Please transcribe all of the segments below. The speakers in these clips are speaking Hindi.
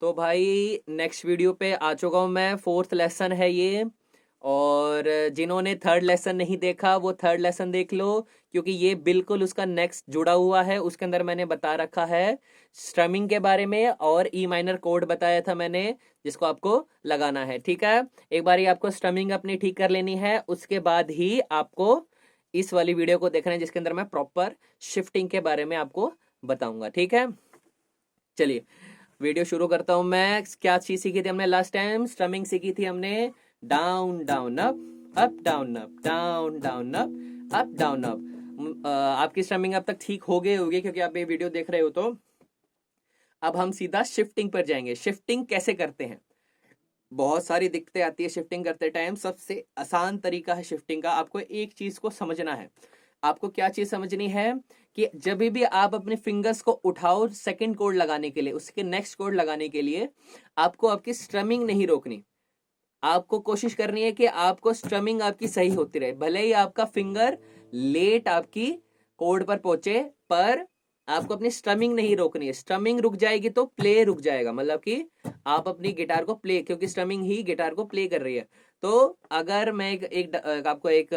तो भाई नेक्स्ट वीडियो पे आ चुका हूँ मैं। फोर्थ लेसन है ये। और जिन्होंने थर्ड लेसन नहीं देखा वो थर्ड लेसन देख लो, क्योंकि ये बिल्कुल उसका नेक्स्ट जुड़ा हुआ है। उसके अंदर मैंने बता रखा है स्ट्रमिंग के बारे में, और ई माइनर कोड बताया था मैंने जिसको आपको लगाना है। ठीक है, एक बार आपको स्ट्रमिंग अपनी ठीक कर लेनी है, उसके बाद ही आपको इस वाली वीडियो को देखना है जिसके अंदर मैं प्रॉपर शिफ्टिंग के बारे में आपको बताऊंगा। ठीक है, चलिए वीडियो शुरू करता हूं मैं। क्या चीज सीखी थी हमने लास्ट टाइम? स्ट्रमिंग सीखी थी हमने। Down down up down up, down down up down up. आपकी स्ट्रमिंग अब तक ठीक हो गई होगी क्योंकि आप ये वीडियो देख रहे हो। तो अब हम सीधा शिफ्टिंग पर जाएंगे। शिफ्टिंग कैसे करते हैं? बहुत सारी दिक्कतें आती है शिफ्टिंग करते टाइम। सबसे आसान तरीका है शिफ्टिंग का, आपको एक चीज को समझना है। आपको क्या चीज समझनी है कि जब भी आप अपने फिंगर्स को उठाओ सेकंड कोड लगाने के लिए, उसके नेक्स्ट कोड लगाने के लिए आपको आपकी स्ट्रमिंग नहीं रोकनी। आपको कोशिश करनी है कि आपको स्ट्रमिंग आपकी सही होती रहे। भले ही आपका फिंगर लेट आपकी कोड पर पहुंचे, पर आपको अपनी स्ट्रमिंग नहीं रोकनी है। स्ट्रमिंग रुक जाएगी तो प्ले रुक जाएगा, मतलब कि आप अपनी गिटार को प्ले, क्योंकि स्ट्रमिंग ही गिटार को प्ले कर रही है। तो अगर मैं आपको एक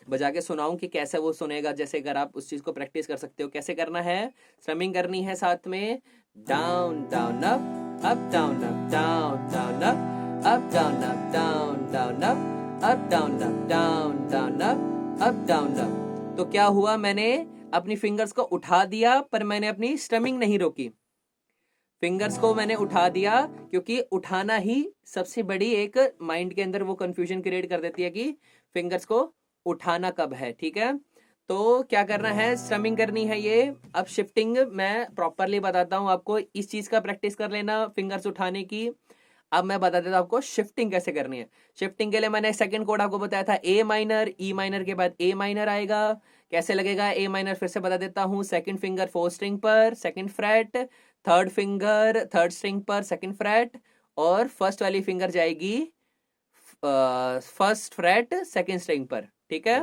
बजा के सुनाऊं कि कैसे वो सुनेगा, जैसे अगर आप उस चीज को प्रैक्टिस कर सकते हो कैसे करना है। स्ट्रमिंग करनी है साथ में, down down up down up, down down up down up, down down up down up, down down up down up. तो क्या हुआ, मैंने अपनी फिंगर्स को उठा दिया पर मैंने अपनी स्ट्रमिंग नहीं रोकी। फिंगर्स को मैंने उठा दिया क्योंकि उठाना ही सबसे बड़ी एक माइंड के अंदर वो कंफ्यूजन क्रिएट कर देती है कि फिंगर्स को उठाना कब है। ठीक है, तो क्या करना है, स्ट्रमिंग करनी है ये। अब शिफ्टिंग मैं प्रॉपरली बताता हूँ आपको, इस चीज का प्रैक्टिस कर लेना फिंगर्स उठाने की। अब मैं बता देता हूँ आपको शिफ्टिंग कैसे करनी है। शिफ्टिंग के लिए मैंने सेकंड कोड आपको बताया था ए माइनर, ई माइनर के बाद ए माइनर आएगा। कैसे लगेगा ए माइनर, फिर से बता देता हूँ। सेकंड फिंगर फोर्थ स्ट्रिंग पर second freight, third finger third string पर सेकंड फ्रेट, और फर्स्ट वाली फिंगर जाएगी फर्स्ट फ्रेट सेकंड स्ट्रिंग पर। ठीक है,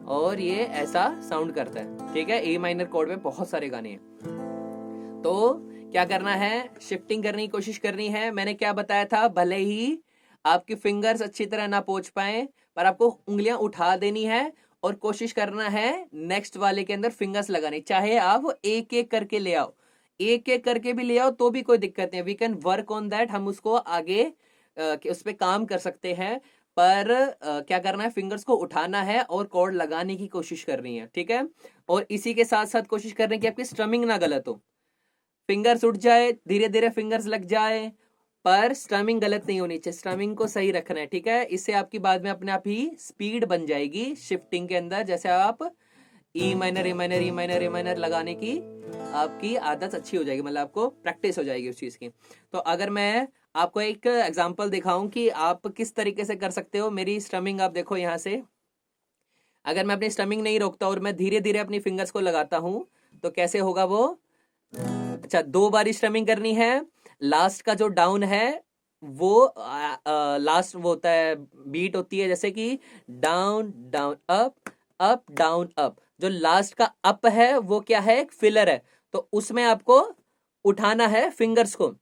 और ये ऐसा साउंड करता है। ठीक है, ए माइनर कोड में बहुत सारे गाने हैं। तो क्या करना है, शिफ्टिंग करने की कोशिश करनी है। मैंने क्या बताया था, भले ही आपकी फिंगर्स अच्छी तरह ना पहुंच पाए पर आपको उंगलियां उठा देनी है और कोशिश करना है नेक्स्ट वाले के अंदर फिंगर्स लगाने। चाहे आप एक एक करके ले आओ, एक एक करके भी ले आओ तो भी कोई दिक्कत नहीं, we can work on that. हम उसको आगे उस पर काम कर सकते हैं। पर क्या करना है, फिंगर्स को उठाना है और कॉर्ड लगाने की कोशिश करनी है। ठीक है, और इसी के साथ साथ कोशिश करनी है कि आपकी स्ट्रमिंग ना गलत हो। फिंगर्स उठ जाए, धीरे धीरे फिंगर्स लग जाए, पर स्ट्रमिंग गलत नहीं होनी चाहिए। स्ट्रमिंग को सही रखना है। ठीक है, इससे आपकी बाद में अपने आप ही स्पीड बन जाएगी शिफ्टिंग के अंदर। जैसे आप ई माइनर ए माइनर ई माइनर ए माइनर लगाने की आपकी आदत अच्छी हो जाएगी, मतलब आपको प्रैक्टिस हो जाएगी उस चीज की। तो अगर मैं आपको एक एग्जांपल दिखाऊं कि आप किस तरीके से कर सकते हो, मेरी स्ट्रमिंग आप देखो यहाँ से। अगर मैं अपनी स्ट्रमिंग नहीं रोकता और मैं धीरे धीरे अपनी फिंगर्स को लगाता हूं तो कैसे होगा वो। अच्छा, दो बारी स्ट्रमिंग करनी है। लास्ट का जो डाउन है वो लास्ट वो होता है, बीट होती है जैसे कि down down up down up. जो लास्ट का अप है वो क्या है, एक फिलर है, तो उसमें आपको उठाना है फिंगर्स को।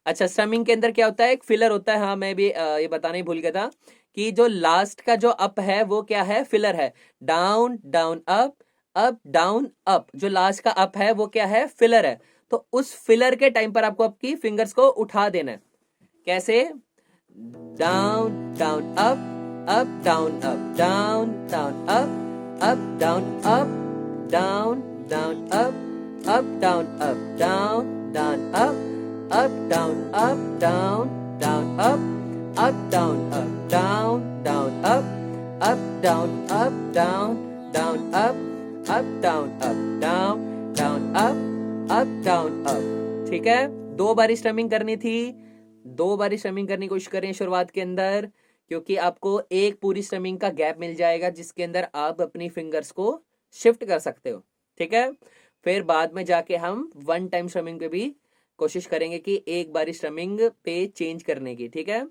अच्छा, स्ट्रमिंग के अंदर क्या होता है, एक फिलर होता है। हाँ, मैं भी ये बताना ही भूल गया था कि जो लास्ट का जो अप है वो क्या है, फिलर है। Down down up down up, जो लास्ट का अप है वो क्या है, फिलर है। तो उस फिलर के टाइम पर आपको आपकी फिंगर्स को उठा देना है। कैसे, down down up down up, down down up down up, down down up down up, down down up down up, down down up down up, down down up down up, down down up down up, down down up down up. ठीक है, दो बारी स्ट्रमिंग करनी थी। दो बारी स्ट्रमिंग करने की कोशिश करें शुरुआत के अंदर, क्योंकि आपको एक पूरी स्ट्रमिंग का गैप मिल जाएगा जिसके अंदर आप अपनी फिंगर्स को शिफ्ट कर सकते हो। ठीक है, फिर बाद में जाके हम वन टाइम स्ट्रमिंग पे भी कोशिश करेंगे कि एक बारी स्ट्रमिंग पे चेंज करने की। ठीक है,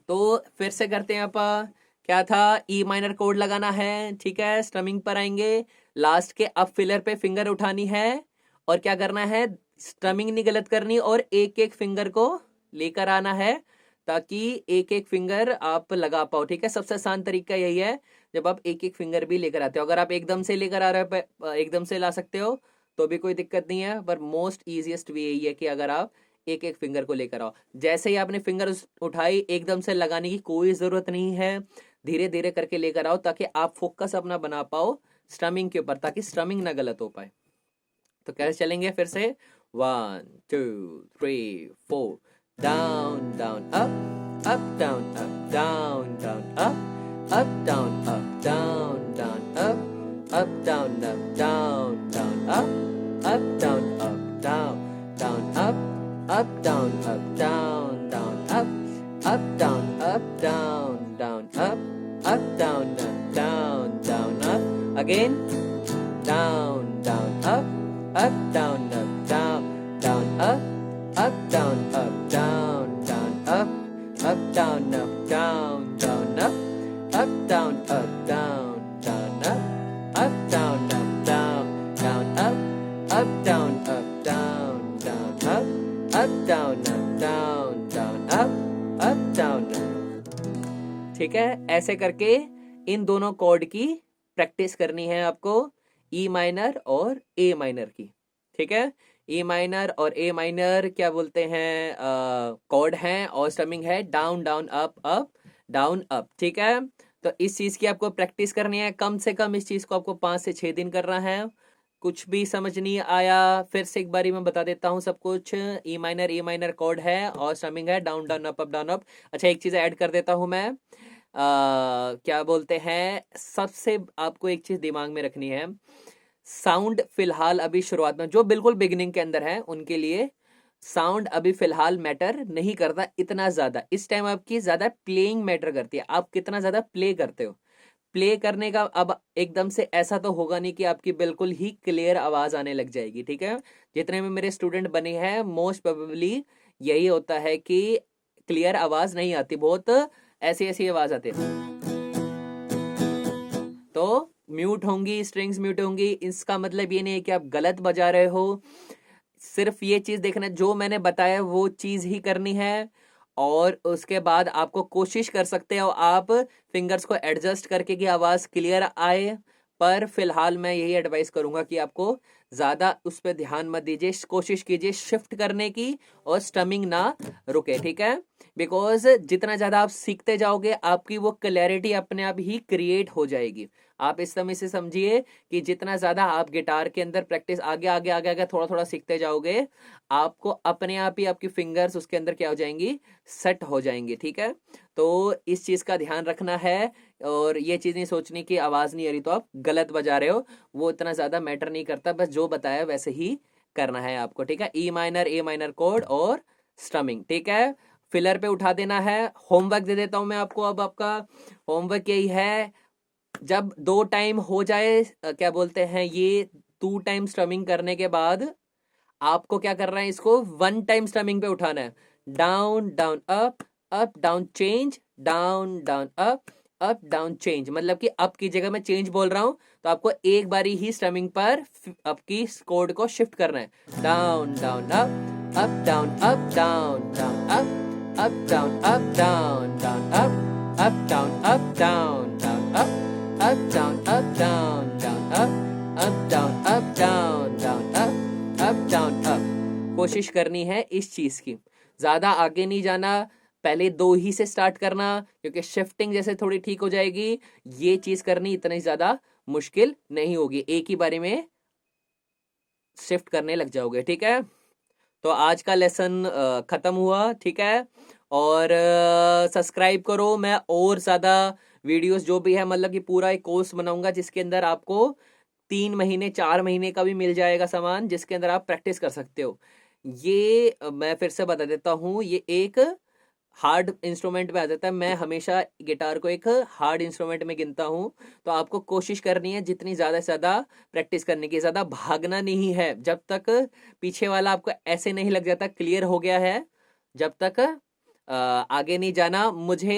तो फिर से करते हैं आप। क्या था, ई माइनर कोड लगाना है। ठीक है, स्ट्रमिंग पर आएंगे, लास्ट के अप फिलर पे फिंगर उठानी है और क्या करना है, स्ट्रमिंग नहीं गलत करनी और एक एक फिंगर को लेकर आना है ताकि एक एक फिंगर आप लगा पाओ, ठीक है। सबसे आसान तरीका यही है, जब आप एक एक फिंगर भी लेकर आते हो। अगर आप एकदम से लेकर आ रहे हो, एकदम से ला सकते हो तो भी कोई दिक्कत नहीं है, पर मोस्ट ईजिएस्ट वे यही है कि अगर आप एक एक फिंगर को लेकर आओ। जैसे ही आपने फिंगर उठाई, एकदम से लगाने की कोई जरूरत नहीं है, धीरे धीरे करके लेकर आओ ताकि आप फोकस अपना बना पाओ स्ट्रमिंग के ऊपर, ताकि स्ट्रमिंग ना गलत हो पाए। तो कैसे चलेंगे फिर से, 1 2 3 4, down down up down down up down down up down down up down down up down down up down down up down again, down down up down down up down down up down down up down down up down down up down up down। ठीक है, ऐसे करके इन दोनों कॉर्ड की प्रैक्टिस करनी है आपको, ई माइनर और ए माइनर की। ठीक है, ई माइनर और ए माइनर क्या बोलते हैं, कॉर्ड हैं और स्ट्रमिंग है down down up down up. ठीक है, तो इस चीज की आपको प्रैक्टिस करनी है, कम से कम इस चीज को आपको 5 से 6 दिन करना है। कुछ भी समझ नहीं आया फिर से एक बारी मैं बता देता हूँ सब कुछ। ई माइनर कॉर्ड है और स्ट्रमिंग है down down up down up. अच्छा, एक चीज ऐड कर देता हूँ मैं, क्या बोलते हैं, सबसे आपको एक चीज दिमाग में रखनी है, साउंड फिलहाल अभी शुरुआत में जो बिल्कुल बिगिनिंग के अंदर है उनके लिए साउंड अभी फिलहाल मैटर नहीं करता इतना ज्यादा। इस टाइम आपकी ज्यादा प्लेइंग मैटर करती है, आप कितना ज्यादा प्ले करते हो। प्ले करने का अब एकदम से ऐसा तो होगा नहीं कि आपकी बिल्कुल ही क्लियर आवाज आने लग जाएगी। ठीक है, जितने भी मेरे स्टूडेंट बने हैं मोस्ट प्रोबेबली यही होता है कि क्लियर आवाज नहीं आती, बहुत ऐसी ऐसी आवाज आती है, तो म्यूट होंगी, स्ट्रिंग्स म्यूट होंगी। इसका मतलब ये नहीं है कि आप गलत बजा रहे हो, सिर्फ ये चीज देखना जो मैंने बताया वो चीज ही करनी है। और उसके बाद आपको कोशिश कर सकते हो आप फिंगर्स को एडजस्ट करके कि आवाज क्लियर आए, पर फिलहाल मैं यही एडवाइस करूंगा कि आपको ज्यादा उस पर ध्यान मत दीजिए, कोशिश कीजिए शिफ्ट करने की और स्टमिंग ना रुके। ठीक है, बिकॉज जितना ज्यादा आप सीखते जाओगे आपकी वो क्लैरिटी अपने आप ही क्रिएट हो जाएगी। आप इस समय से समझिए कि जितना ज्यादा आप गिटार के अंदर प्रैक्टिस आगे आगे आगे आगे थोड़ा थोड़ा सीखते जाओगे, आपको अपने आप ही आपकी फिंगर्स उसके अंदर क्या हो जाएंगी, सेट हो जाएंगी। ठीक है, तो इस चीज का ध्यान रखना है और ये चीज नहीं सोचनी कि आवाज नहीं आ रही तो आप गलत बजा रहे हो, वो इतना ज्यादा मैटर नहीं करता, बस जो बताया वैसे ही करना है आपको। ठीक है, ई माइनर ए माइनर कोड और स्ट्रमिंग। ठीक है, फिलर पे उठा देना है। होमवर्क दे देता हूं मैं आपको, अब आपका होमवर्क यही है, जब 2 टाइम हो जाए, क्या बोलते हैं, ये 2 टाइम स्ट्रमिंग करने के बाद आपको क्या करना है, इसको 1 टाइम स्ट्रमिंग पे उठाना है। Down down up down change, down down up down change, मतलब कि अप की जगह मैं चेंज बोल रहा हूं तो आपको एक बारी ही स्ट्रमिंग पर आपकी कोड को शिफ्ट करना है। Down down up down down up down down up down down up down down up down up। कोशिश करनी है इस चीज की, ज्यादा आगे नहीं जाना, पहले 2 ही से स्टार्ट करना, क्योंकि शिफ्टिंग जैसे थोड़ी ठीक हो जाएगी, ये चीज करनी इतनी ज्यादा मुश्किल नहीं होगी, एक ही बारे में शिफ्ट करने लग जाओगे। ठीक है, तो आज का लेसन खत्म हुआ। ठीक है, और सब्सक्राइब करो, मैं और ज्यादा वीडियोस जो भी है, मतलब कि पूरा एक कोर्स बनाऊंगा जिसके अंदर आपको 3 महीने 4 महीने का भी मिल जाएगा सामान, जिसके अंदर आप प्रैक्टिस कर सकते हो। ये मैं फिर से बता देता हूँ, ये एक हार्ड इंस्ट्रूमेंट में आ जाता है, मैं हमेशा गिटार को एक हार्ड इंस्ट्रूमेंट में गिनता हूँ। तो आपको कोशिश करनी है जितनी ज्यादा से ज्यादा प्रैक्टिस करने की, ज्यादा भागना नहीं है, जब तक पीछे वाला आपको ऐसे नहीं लग जाता क्लियर हो गया है, जब तक आगे नहीं जाना। मुझे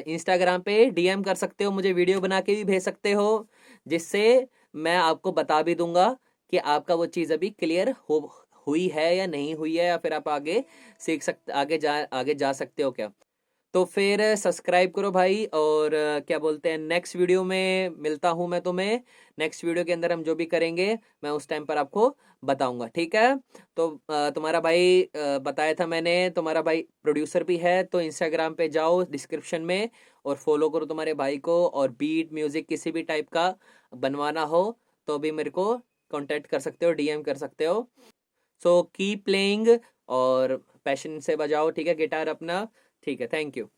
इंस्टाग्राम पे डीएम कर सकते हो, मुझे वीडियो बना के भी भेज सकते हो, जिससे मैं आपको बता भी दूंगा कि आपका वो चीज़ अभी क्लियर हुई है या नहीं हुई है, या फिर आप आगे आगे जा सकते हो क्या। तो फिर सब्सक्राइब करो भाई, और क्या बोलते हैं, नेक्स्ट वीडियो में मिलता हूँ मैं तुम्हें। नेक्स्ट वीडियो के अंदर हम जो भी करेंगे मैं उस टाइम पर आपको बताऊंगा, ठीक है। तो तुम्हारा भाई बताया था मैंने, तुम्हारा भाई प्रोड्यूसर भी है, तो इंस्टाग्राम पे जाओ डिस्क्रिप्शन में और फॉलो करो तुम्हारे भाई को। और बीट म्यूजिक किसी भी टाइप का बनवाना हो तो भी मेरे को कांटेक्ट कर सकते हो, डीएम कर सकते हो। सो कीप प्लेइंग और पैशन से बजाओ, ठीक है, गिटार अपना। ठीक है, थैंक यू।